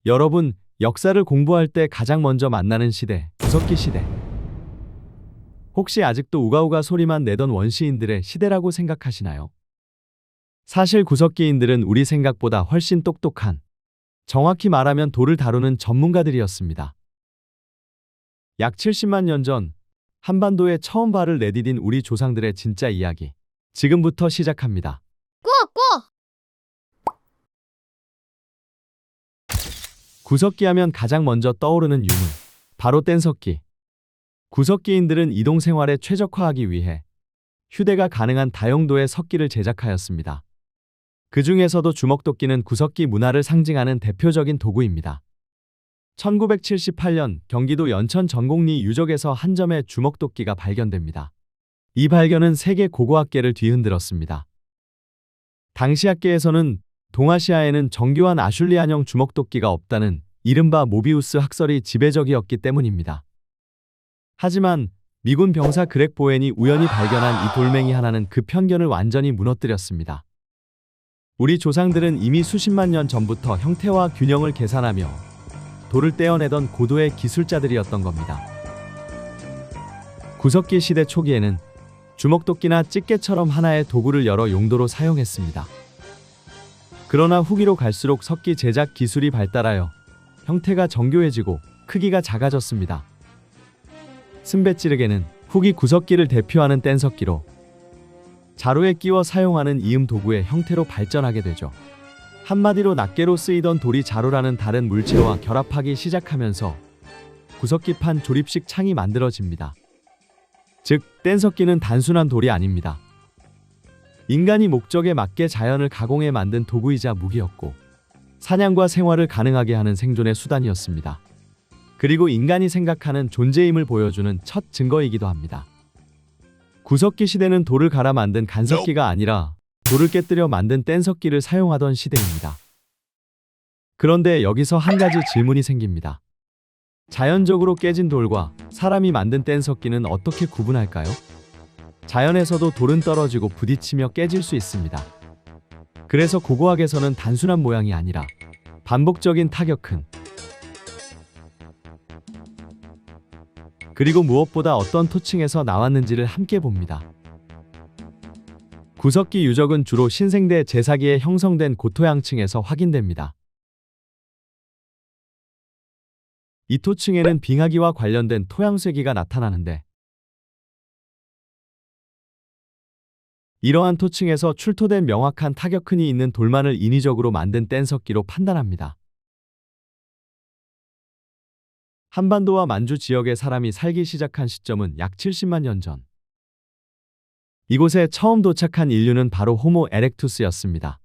여러분, 역사를 공부할 때 가장 먼저 만나는 시대, 구석기 시대. 혹시 아직도 우가우가 소리만 내던 원시인들의 시대라고 생각하시나요? 사실 구석기인들은 우리 생각보다 훨씬 똑똑한, 정확히 말하면 돌을 다루는 전문가들이었습니다. 약 70만 년 전, 한반도에 처음 발을 내디딘 우리 조상들의 진짜 이야기. 지금부터 시작합니다. 꾸! 구석기 하면 가장 먼저 떠오르는 유물, 바로 뗀석기. 구석기인들은 이동 생활에 최적화하기 위해 휴대가 가능한 다용도의 석기를 제작하였습니다. 그 중에서도 주먹도끼는 구석기 문화를 상징하는 대표적인 도구입니다. 1978년 경기도 연천 전곡리 유적에서 한 점의 주먹도끼가 발견됩니다. 이 발견은 세계 고고학계를 뒤흔들었습니다. 당시 학계에서는 동아시아에는 정교한 아슐리안형 주먹도끼가 없다는 이른바 모비우스 학설이 지배적이었기 때문입니다. 하지만 미군 병사 그렉 보웬이 우연히 발견한 이 돌멩이 하나는 그 편견을 완전히 무너뜨렸습니다. 우리 조상들은 이미 수십만 년 전부터 형태와 균형을 계산하며 돌을 떼어내던 고도의 기술자들이었던 겁니다. 구석기 시대 초기에는 주먹도끼나 찌개처럼 하나의 도구를 여러 용도로 사용했습니다. 그러나 후기로 갈수록 석기 제작 기술이 발달하여 형태가 정교해지고 크기가 작아졌습니다. 승배찌르개는 후기 구석기를 대표하는 뗀석기로 자루에 끼워 사용하는 이음 도구의 형태로 발전하게 되죠. 한마디로 낱개로 쓰이던 돌이 자루라는 다른 물체와 결합하기 시작하면서 구석기판 조립식 창이 만들어집니다. 즉, 뗀석기는 단순한 돌이 아닙니다. 인간이 목적에 맞게 자연을 가공해 만든 도구이자 무기였고 사냥과 생활을 가능하게 하는 생존의 수단이었습니다. 그리고 인간이 생각하는 존재임을 보여주는 첫 증거이기도 합니다. 구석기 시대는 돌을 갈아 만든 간석기가 아니라 돌을 깨뜨려 만든 뗀석기를 사용하던 시대입니다. 그런데 여기서 한 가지 질문이 생깁니다. 자연적으로 깨진 돌과 사람이 만든 뗀석기는 어떻게 구분할까요? 자연에서도 돌은 떨어지고 부딪히며 깨질 수 있습니다. 그래서 고고학에서는 단순한 모양이 아니라 반복적인 타격흔, 그리고 무엇보다 어떤 토층에서 나왔는지를 함께 봅니다. 구석기 유적은 주로 신생대 제사기에 형성된 고토양층에서 확인됩니다. 이 토층에는 빙하기와 관련된 토양쇠기가 나타나는데 이러한 토층에서 출토된 명확한 타격흔이 있는 돌만을 인위적으로 만든 뗀석기로 판단합니다. 한반도와 만주 지역의 사람이 살기 시작한 시점은 약 70만 년 전. 이곳에 처음 도착한 인류는 바로 호모 에렉투스였습니다.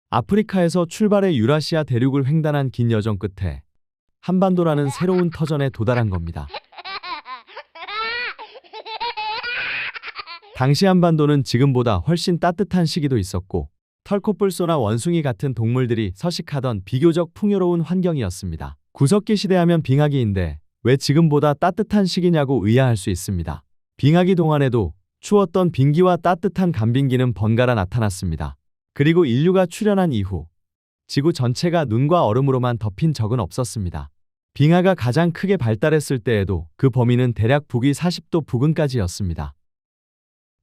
아프리카에서 출발해 유라시아 대륙을 횡단한 긴 여정 끝에 한반도라는 새로운 터전에 도달한 겁니다. 당시 한반도는 지금보다 훨씬 따뜻한 시기도 있었고 털코뿔소나 원숭이 같은 동물들이 서식하던 비교적 풍요로운 환경이었습니다. 구석기 시대하면 빙하기인데 왜 지금보다 따뜻한 시기냐고 의아할 수 있습니다. 빙하기 동안에도 추웠던 빙기와 따뜻한 간빙기는 번갈아 나타났습니다. 그리고 인류가 출현한 이후 지구 전체가 눈과 얼음으로만 덮인 적은 없었습니다. 빙하가 가장 크게 발달했을 때에도 그 범위는 대략 북위 40도 부근까지였습니다.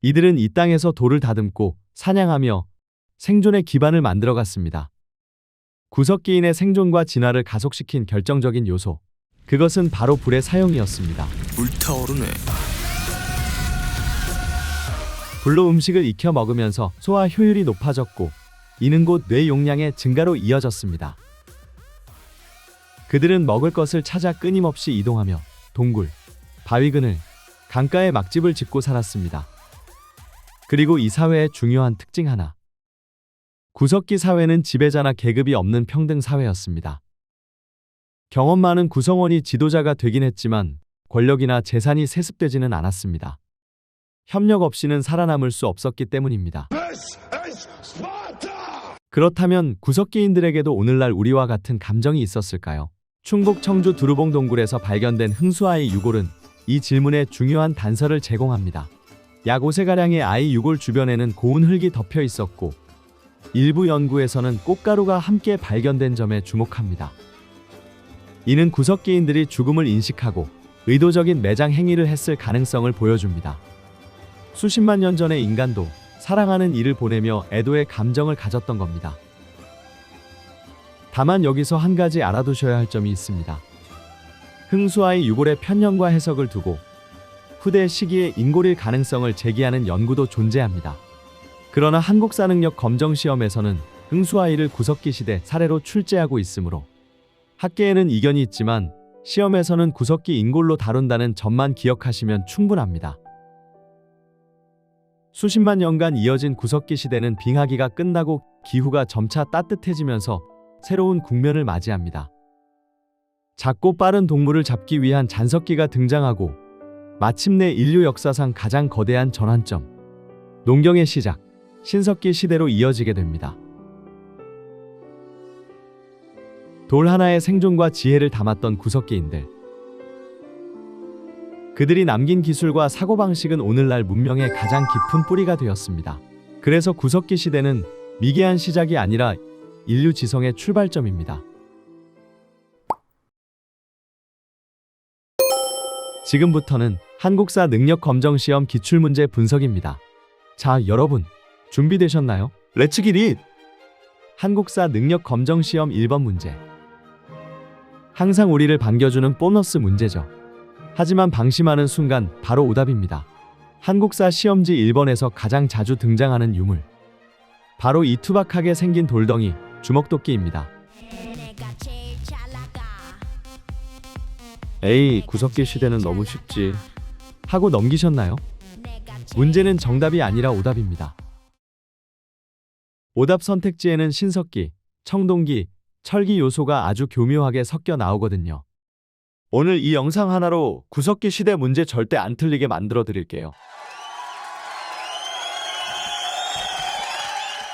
이들은 이 땅에서 돌을 다듬고 사냥하며 생존의 기반을 만들어갔습니다. 구석기인의 생존과 진화를 가속시킨 결정적인 요소, 그것은 바로 불의 사용이었습니다. 불타오르네. 불로 음식을 익혀 먹으면서 소화 효율이 높아졌고 이는 곧 뇌 용량의 증가로 이어졌습니다. 그들은 먹을 것을 찾아 끊임없이 이동하며 동굴, 바위 그늘, 강가에 막집을 짓고 살았습니다. 그리고 이 사회의 중요한 특징 하나. 구석기 사회는 지배자나 계급이 없는 평등 사회였습니다. 경험 많은 구성원이 지도자가 되긴 했지만 권력이나 재산이 세습되지는 않았습니다. 협력 없이는 살아남을 수 없었기 때문입니다. 그렇다면 구석기인들에게도 오늘날 우리와 같은 감정이 있었을까요? 충북 청주 두루봉 동굴에서 발견된 흥수아이 유골은 이 질문에 중요한 단서를 제공합니다. 약 5세가량의 아이 유골 주변에는 고운 흙이 덮여 있었고 일부 연구에서는 꽃가루가 함께 발견된 점에 주목합니다. 이는 구석기인들이 죽음을 인식하고 의도적인 매장 행위를 했을 가능성을 보여줍니다. 수십만 년 전의 인간도 사랑하는 이를 보내며 애도의 감정을 가졌던 겁니다. 다만 여기서 한 가지 알아두셔야 할 점이 있습니다. 흥수아의 유골의 편견과 해석을 두고 후대 시기에 인골일 가능성을 제기하는 연구도 존재합니다. 그러나 한국사 능력 검정 시험에서는 흥수아이를 구석기 시대 사례로 출제하고 있으므로 학계에는 이견이 있지만 시험에서는 구석기 인골로 다룬다는 점만 기억하시면 충분합니다. 수십만 년간 이어진 구석기 시대는 빙하기가 끝나고 기후가 점차 따뜻해지면서 새로운 국면을 맞이합니다. 작고 빠른 동물을 잡기 위한 잔석기가 등장하고 마침내 인류 역사상 가장 거대한 전환점, 농경의 시작, 신석기 시대로 이어지게 됩니다. 돌 하나의 생존과 지혜를 담았던 구석기인들. 그들이 남긴 기술과 사고방식은 오늘날 문명의 가장 깊은 뿌리가 되었습니다. 그래서 구석기 시대는 미개한 시작이 아니라 인류 지성의 출발점입니다. 지금부터는 한국사 능력 검정 시험 기출문제 분석입니다. 자, 여러분 준비되셨나요? 렛츠 기릿! 한국사 능력 검정 시험 1번 문제. 항상 우리를 반겨주는 보너스 문제죠. 하지만 방심하는 순간 바로 오답입니다. 한국사 시험지 1번에서 가장 자주 등장하는 유물. 바로 이 투박하게 생긴 돌덩이, 주먹도끼입니다. 에이, 구석기 시대는 너무 쉽지 하고 넘기셨나요? 문제는 정답이 아니라 오답입니다. 오답 선택지에는 신석기, 청동기, 철기 요소가 아주 교묘하게 섞여 나오거든요. 오늘 이 영상 하나로 구석기 시대 문제 절대 안 틀리게 만들어 드릴게요.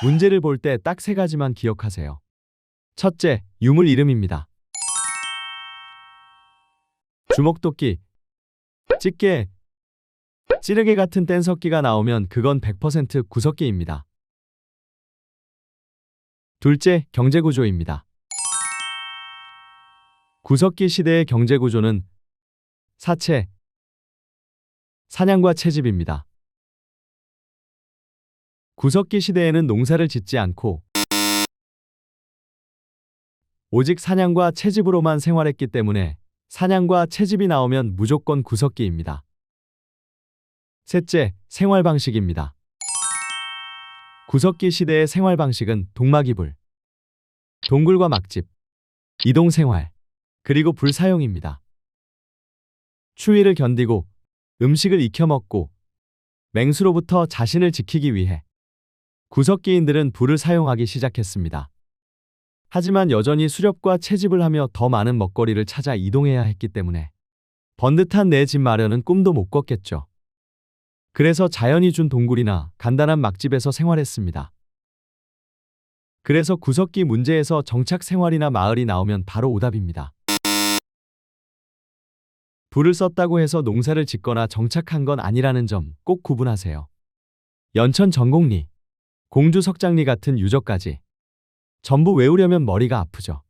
문제를 볼 때 딱 3가지만 기억하세요. 첫째, 유물 이름입니다. 주먹도끼, 집게, 찌르개 같은 뗀석기가 나오면 그건 100% 구석기입니다. 둘째, 경제구조입니다. 구석기 시대의 경제구조는 사채, 사냥과 채집입니다. 구석기 시대에는 농사를 짓지 않고 오직 사냥과 채집으로만 생활했기 때문에 사냥과 채집이 나오면 무조건 구석기입니다. 셋째, 생활방식입니다. 구석기 시대의 생활방식은 동막이불, 동굴과 막집, 이동생활, 그리고 불 사용입니다. 추위를 견디고 음식을 익혀 먹고 맹수로부터 자신을 지키기 위해 구석기인들은 불을 사용하기 시작했습니다. 하지만 여전히 수렵과 채집을 하며 더 많은 먹거리를 찾아 이동해야 했기 때문에 번듯한 내 집 마련은 꿈도 못 꿨겠죠. 그래서 자연이 준 동굴이나 간단한 막집에서 생활했습니다. 그래서 구석기 문제에서 정착 생활이나 마을이 나오면 바로 오답입니다. 불을 썼다고 해서 농사를 짓거나 정착한 건 아니라는 점 꼭 구분하세요. 연천 전곡리, 공주 석장리 같은 유적까지 전부 외우려면 머리가 아프죠.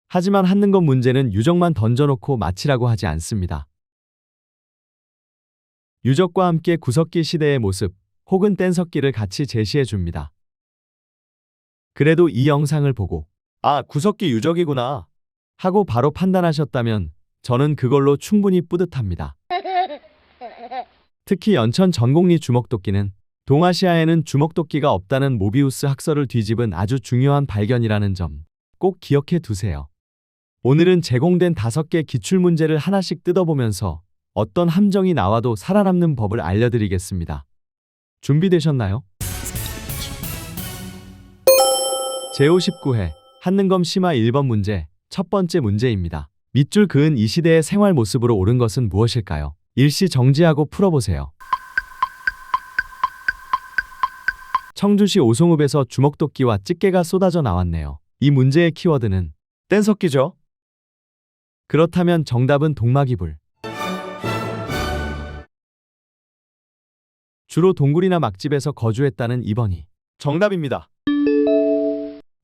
하지만 한능검 문제는 유적만 던져놓고 맞히라고 하지 않습니다. 유적과 함께 구석기 시대의 모습 혹은 뗀석기를 같이 제시해 줍니다. 그래도 이 영상을 보고 아, 구석기 유적이구나 하고 바로 판단하셨다면 저는 그걸로 충분히 뿌듯합니다. 특히 연천 전곡리 주먹도끼는 동아시아에는 주먹도끼가 없다는 모비우스 학설을 뒤집은 아주 중요한 발견이라는 점 꼭 기억해 두세요. 오늘은 제공된 5개 기출문제를 하나씩 뜯어보면서 어떤 함정이 나와도 살아남는 법을 알려드리겠습니다. 준비되셨나요? 제59회 한능검 심화 1번 문제, 첫 번째 문제입니다. 밑줄 그은 이 시대의 생활 모습으로 옳은 것은 무엇일까요? 일시 정지하고 풀어보세요. 청주시 오송읍에서 주먹도끼와 집게가 쏟아져 나왔네요. 이 문제의 키워드는 뗀석기죠? 그렇다면 정답은 동막이불. 주로 동굴이나 막집에서 거주했다는 2번이 정답입니다.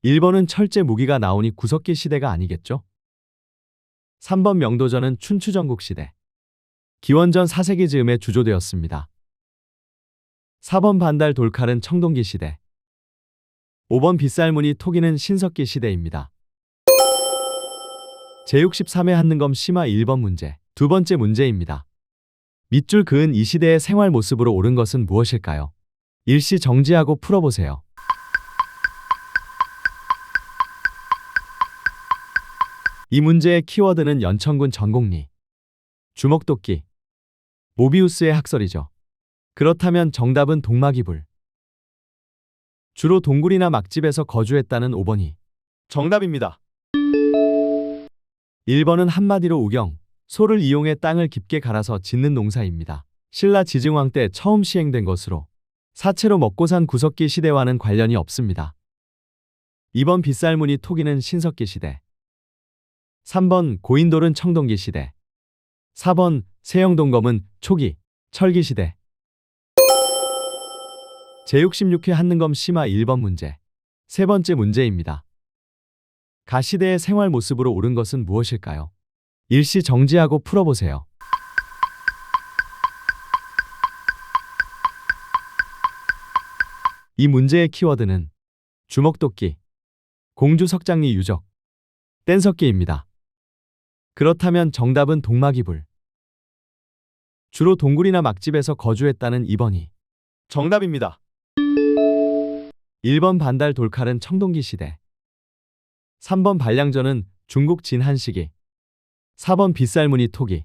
1번은 철제 무기가 나오니 구석기 시대가 아니겠죠? 3번 명도전은 춘추전국 시대. 기원전 4세기 즈음에 주조되었습니다. 4번 반달 돌칼은 청동기 시대. 5번 빗살무늬 토기는 신석기 시대입니다. 제63회 한능검 심화 1번 문제. 두 번째 문제입니다. 밑줄 그은 이 시대의 생활 모습으로 옳은 것은 무엇일까요? 일시 정지하고 풀어보세요. 이 문제의 키워드는 연천군 전곡리, 주먹도끼, 모비우스의 학설이죠. 그렇다면 정답은 동막이불. 주로 동굴이나 막집에서 거주했다는 5번이 정답입니다. 1번은 한마디로 우경, 소를 이용해 땅을 깊게 갈아서 짓는 농사입니다. 신라 지증왕 때 처음 시행된 것으로 사채로 먹고 산 구석기 시대와는 관련이 없습니다. 2번 빗살무늬 토기는 신석기 시대. 3번 고인돌은 청동기 시대. 4번 세영동검은 초기, 철기 시대. 제66회 한능검 심화 1번 문제. 세 번째 문제입니다. 가시대의 생활 모습으로 옳은 것은 무엇일까요? 일시 정지하고 풀어보세요. 이 문제의 키워드는 주먹도끼, 공주석장리 유적, 뗀석기입니다. 그렇다면 정답은 동막이불. 주로 동굴이나 막집에서 거주했다는 2번이 정답입니다. 1번 반달 돌칼은 청동기 시대. 3번 발량전은 중국 진한시기. 4번 빗살무늬 토기.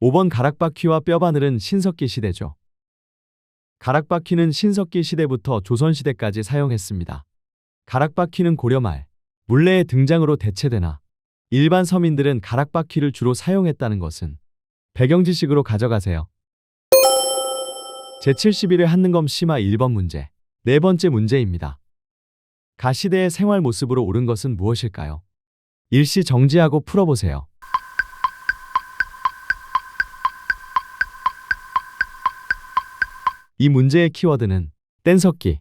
5번 가락바퀴와 뼈바늘은 신석기 시대죠. 가락바퀴는 신석기 시대부터 조선시대까지 사용했습니다. 가락바퀴는 고려 말 물레의 등장으로 대체되나 일반 서민들은 가락바퀴를 주로 사용했다는 것은 배경지식으로 가져가세요. 제71회 한능검 심화 1번 문제. 네 번째 문제입니다. 가시대의 생활 모습으로 옳은 것은 무엇일까요? 일시 정지하고 풀어보세요. 이 문제의 키워드는 뗀석기,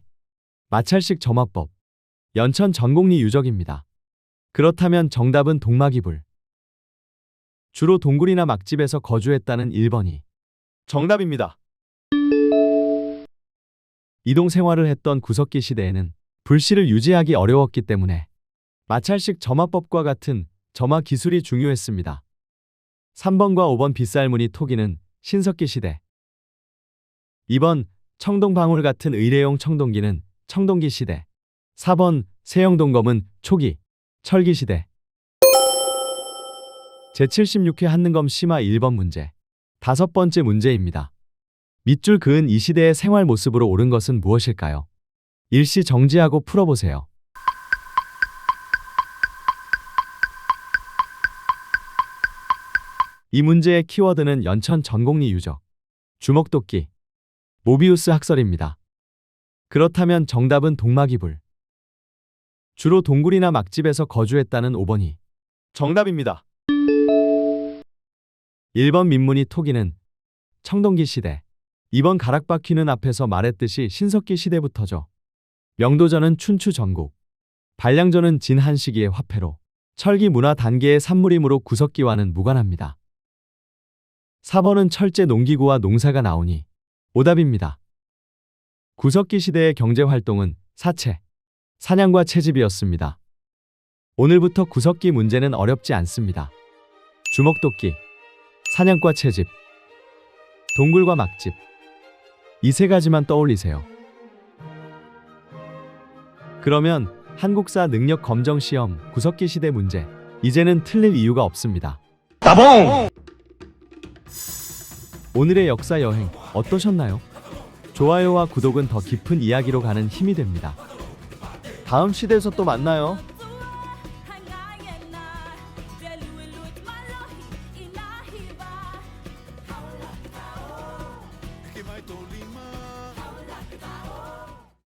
마찰식 점화법, 연천 전곡리 유적입니다. 그렇다면 정답은 동막이불. 주로 동굴이나 막집에서 거주했다는 1번이 정답입니다. 이동 생활을 했던 구석기 시대에는 불씨를 유지하기 어려웠기 때문에 마찰식 점화법과 같은 점화 기술이 중요했습니다. 3번과 5번 빗살무늬 토기는 신석기 시대. 2번 청동방울 같은 의뢰용 청동기는 청동기 시대. 4번 세영동검은 초기, 철기 시대. 제76회 한능검 심화 1번 문제. 다섯 번째 문제입니다. 밑줄 그은 이 시대의 생활 모습으로 옳은 것은 무엇일까요? 일시 정지하고 풀어보세요. 이 문제의 키워드는 연천 전곡리 유적, 주먹도끼, 모비우스 학설입니다. 그렇다면 정답은 동막이불. 주로 동굴이나 막집에서 거주했다는 5번이 정답입니다. 1번 민무늬 토기는 청동기 시대. 2번 가락바퀴는 앞에서 말했듯이 신석기 시대부터죠. 명도전은 춘추 전국, 발량전은 진한시기의 화폐로 철기 문화 단계의 산물이므로 구석기와는 무관합니다. 4번은 철제 농기구와 농사가 나오니 오답입니다. 구석기 시대의 경제활동은 사채, 사냥과 채집이었습니다. 오늘부터 구석기 문제는 어렵지 않습니다. 주먹도끼, 사냥과 채집, 동굴과 막집, 이 세 가지만 떠올리세요. 그러면 한국사 능력 검정 시험 구석기 시대 문제, 이제는 틀릴 이유가 없습니다. 따봉! 오늘의 역사 여행 어떠셨나요? 좋아요와 구독은 더 깊은 이야기로 가는 힘이 됩니다. 다음 시대에서 또 만나요. que vai tolindo.